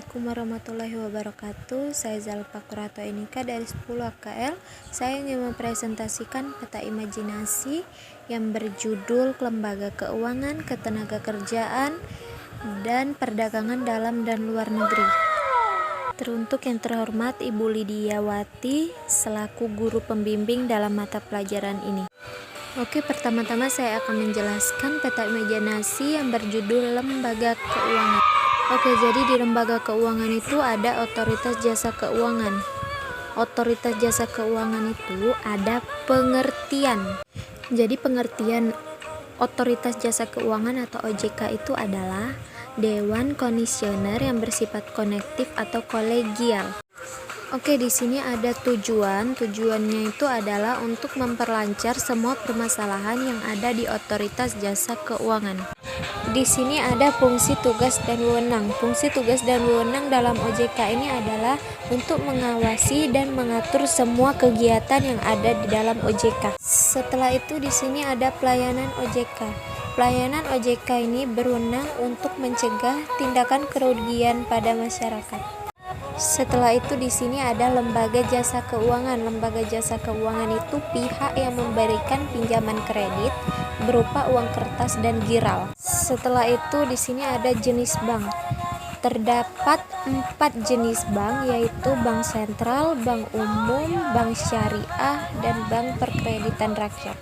Assalamualaikum warahmatullahi wabarakatuh. Saya Zalfa Kurato Enika dari 10 AKL. Saya ingin mempresentasikan peta imajinasi yang berjudul Lembaga Keuangan, Ketenagakerjaan, dan Perdagangan Dalam dan Luar Negeri. Teruntuk yang terhormat Ibu Lidiawati selaku guru pembimbing dalam mata pelajaran ini. Oke, pertama-tama saya akan menjelaskan peta imajinasi yang berjudul Lembaga Keuangan. Oke, jadi di lembaga keuangan itu ada otoritas jasa keuangan. Otoritas jasa keuangan itu ada pengertian. Jadi pengertian otoritas jasa keuangan atau OJK itu adalah dewan komisioner yang bersifat konektif atau kolegial. Oke, di sini ada tujuan. Tujuannya itu adalah untuk memperlancar semua permasalahan yang ada di otoritas jasa keuangan. Di sini ada fungsi, tugas, dan wewenang. Fungsi, tugas, dan wewenang dalam OJK ini adalah untuk mengawasi dan mengatur semua kegiatan yang ada di dalam OJK. Setelah itu di sini ada pelayanan OJK. Pelayanan OJK ini berwenang untuk mencegah tindakan kerugian pada masyarakat. Setelah itu di sini ada lembaga jasa keuangan. Lembaga jasa keuangan itu pihak yang memberikan pinjaman kredit berupa uang kertas dan giral. Setelah itu di sini ada jenis bank. Terdapat 4 jenis bank, yaitu bank sentral, bank umum, bank syariah, dan bank perkreditan rakyat.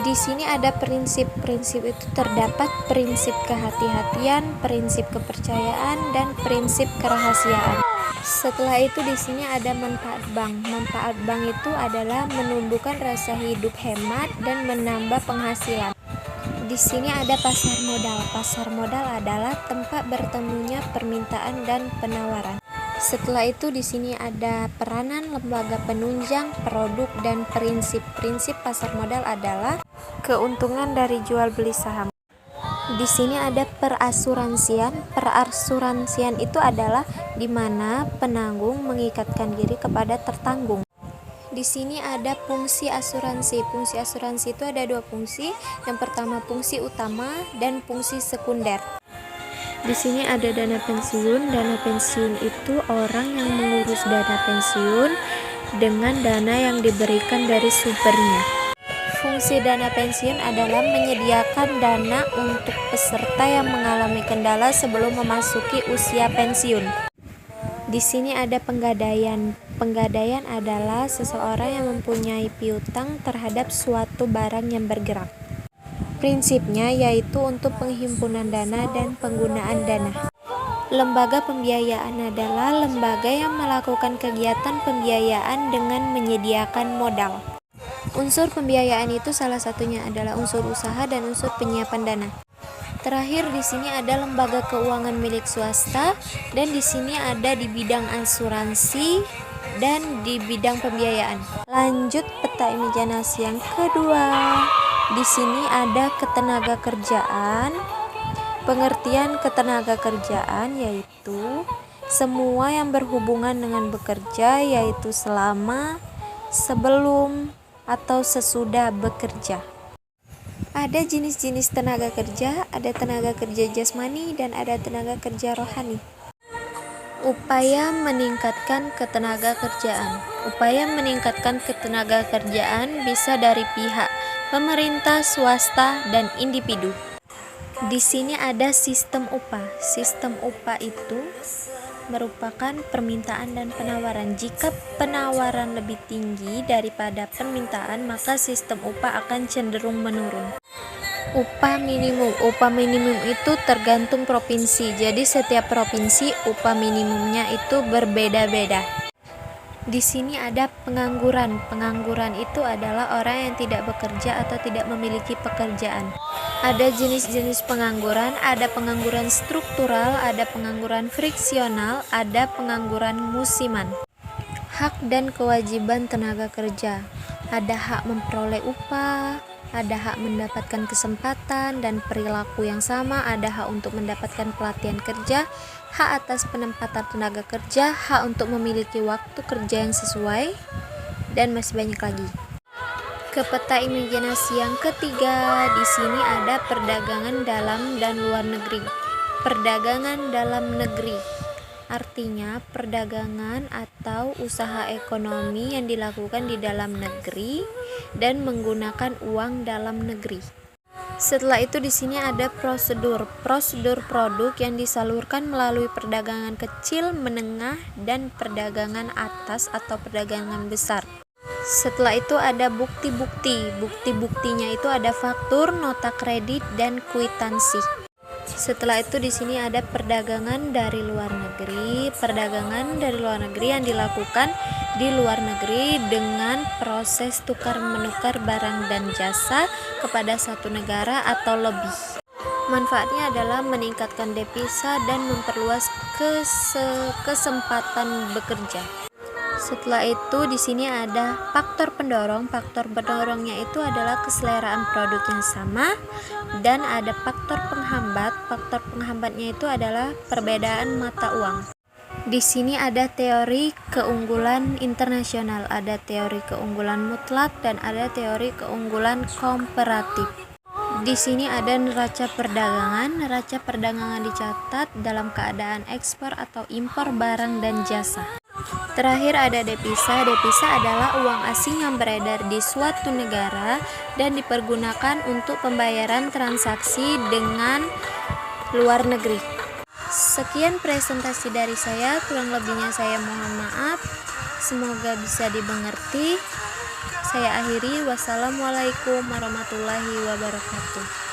Di sini ada prinsip-prinsip itu terdapat prinsip kehati-hatian, prinsip kepercayaan, dan prinsip kerahasiaan. Setelah itu di sini ada manfaat bank. Manfaat bank itu adalah menumbuhkan rasa hidup hemat dan menambah penghasilan. Di sini ada pasar modal. Pasar modal adalah tempat bertemunya permintaan dan penawaran. Setelah itu di sini ada peranan lembaga penunjang, produk, dan prinsip-prinsip pasar modal adalah keuntungan dari jual beli saham. Di sini ada perasuransian. Perasuransian itu adalah di mana penanggung mengikatkan diri kepada tertanggung. Di sini ada fungsi asuransi. Fungsi asuransi itu ada 2 fungsi. Yang pertama fungsi utama dan fungsi sekunder. Di sini ada dana pensiun. Dana pensiun itu orang yang mengurus dana pensiun dengan dana yang diberikan dari sumbernya. Fungsi dana pensiun adalah menyediakan dana untuk peserta yang mengalami kendala sebelum memasuki usia pensiun. Di sini ada penggadaian. Penggadaian adalah seseorang yang mempunyai piutang terhadap suatu barang yang bergerak. Prinsipnya yaitu untuk penghimpunan dana dan penggunaan dana. Lembaga pembiayaan adalah lembaga yang melakukan kegiatan pembiayaan dengan menyediakan modal. Unsur pembiayaan itu salah satunya adalah unsur usaha dan unsur penyiapan dana. Terakhir di sini ada lembaga keuangan milik swasta, dan di sini ada di bidang asuransi dan di bidang pembiayaan. Lanjut peta imajinasi yang kedua. Di sini ada ketenagakerjaan. Pengertian ketenagakerjaan yaitu semua yang berhubungan dengan bekerja, yaitu selama, sebelum, atau sesudah bekerja. Ada jenis-jenis tenaga kerja, ada tenaga kerja jasmani, dan ada tenaga kerja rohani. Upaya meningkatkan ketenagakerjaan. Upaya meningkatkan ketenagakerjaan bisa dari pihak pemerintah, swasta, dan individu. Di sini ada sistem upah. Sistem upah itu merupakan permintaan dan penawaran. Jika penawaran lebih tinggi daripada permintaan, maka sistem upah akan cenderung menurun. Upah minimum. Upah minimum itu tergantung provinsi. Jadi setiap provinsi upah minimumnya itu berbeda-beda. Di sini ada pengangguran. Pengangguran itu adalah orang yang tidak bekerja atau tidak memiliki pekerjaan. Ada jenis-jenis pengangguran, ada pengangguran struktural, ada pengangguran friksional, ada pengangguran musiman. Hak dan kewajiban tenaga kerja. Ada hak memperoleh upah, ada hak mendapatkan kesempatan dan perilaku yang sama, ada hak untuk mendapatkan pelatihan kerja, hak atas penempatan tenaga kerja, hak untuk memiliki waktu kerja yang sesuai, dan masih banyak lagi. Ke peta imajinasi yang ketiga, di sini ada perdagangan dalam dan luar negeri. Perdagangan dalam negeri. Artinya, perdagangan atau usaha ekonomi yang dilakukan di dalam negeri dan menggunakan uang dalam negeri. Setelah itu di sini ada prosedur produk yang disalurkan melalui perdagangan kecil, menengah, dan perdagangan atas atau perdagangan besar. Setelah itu ada bukti-bukti. Bukti-buktinya itu ada faktur, nota kredit, dan kwitansi. Setelah itu di sini ada perdagangan dari luar negeri. Perdagangan dari luar negeri yang dilakukan di luar negeri dengan proses tukar menukar barang dan jasa kepada satu negara atau lebih. Manfaatnya adalah meningkatkan devisa dan memperluas kesempatan bekerja. Setelah itu di sini ada faktor pendorong. Faktor pendorongnya itu adalah keseleraan produk yang sama, dan ada faktor penghambat. Faktor penghambatnya itu adalah perbedaan mata uang. Di sini ada teori keunggulan internasional, ada teori keunggulan mutlak, dan ada teori keunggulan komparatif. Di sini ada neraca perdagangan. Neraca perdagangan dicatat dalam keadaan ekspor atau impor barang dan jasa. Terakhir ada devisa. Devisa adalah uang asing yang beredar di suatu negara dan dipergunakan untuk pembayaran transaksi dengan luar negeri. Sekian presentasi dari saya, kurang lebihnya saya mohon maaf. Semoga bisa dimengerti. Saya akhiri. Wassalamualaikum warahmatullahi wabarakatuh.